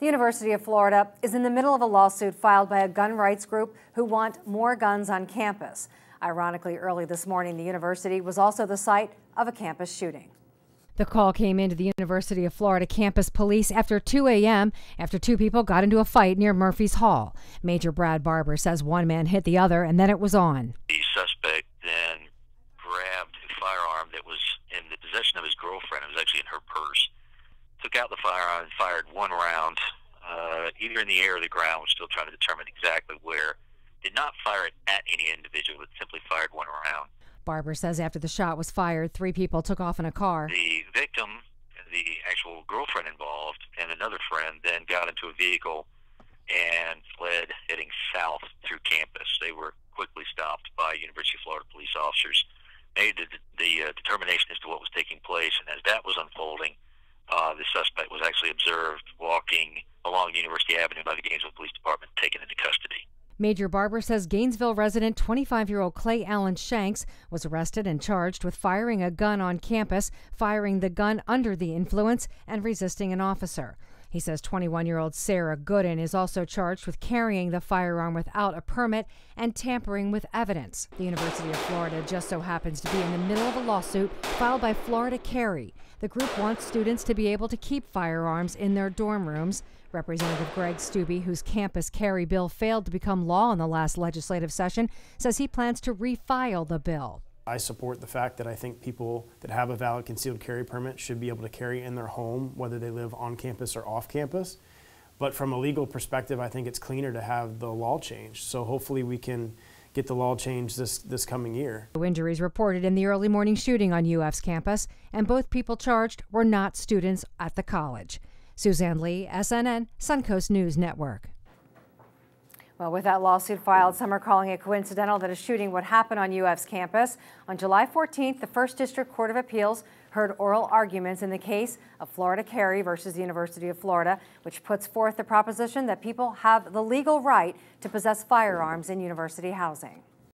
The University of Florida is in the middle of a lawsuit filed by a gun rights group who want more guns on campus. Ironically, early this morning, the university was also the site of a campus shooting. The call came into the University of Florida campus police after 2 a.m. after two people got into a fight near Murphy's Hall. Major Brad Barber says one man hit the other and then it was on. The suspect then grabbed a firearm that was in the possession of his girlfriend. It was actually in her purse. Took out the firearm and fired one round, either in the air or the ground. We're still trying to determine exactly where. Did not fire it at any individual, but simply fired one round. Barber says after the shot was fired, three people took off in a car. The victim, the actual girlfriend involved, and another friend then got into a vehicle and fled heading south through campus. They were quickly stopped by University of Florida police officers, made the determination as to what was taking place, and as that was unfolding, the suspect was actually observed walking along University Avenue by the Gainesville Police Department, taken into custody. Major Barber says Gainesville resident 25-year-old Clay Allen Shanks was arrested and charged with firing a gun on campus, firing the gun under the influence, and resisting an officer. He says 21-year-old Sarah Gooden is also charged with carrying the firearm without a permit and tampering with evidence. The University of Florida just so happens to be in the middle of a lawsuit filed by Florida Carry. The group wants students to be able to keep firearms in their dorm rooms. Representative Greg Stubbe, whose campus carry bill failed to become law in the last legislative session, says he plans to refile the bill. I support the fact that I think people that have a valid concealed carry permit should be able to carry in their home, whether they live on campus or off campus. But from a legal perspective, I think it's cleaner to have the law changed. So hopefully we can get the law changed this coming year. Injuries reported in the early morning shooting on UF's campus, and both people charged were not students at the college. Suzanne Lee, SNN, Suncoast News Network. Well, with that lawsuit filed, some are calling it coincidental that a shooting would happen on UF's campus. On July 14th, the 1st District Court of Appeals heard oral arguments in the case of Florida Carry versus the University of Florida, which puts forth the proposition that people have the legal right to possess firearms in university housing.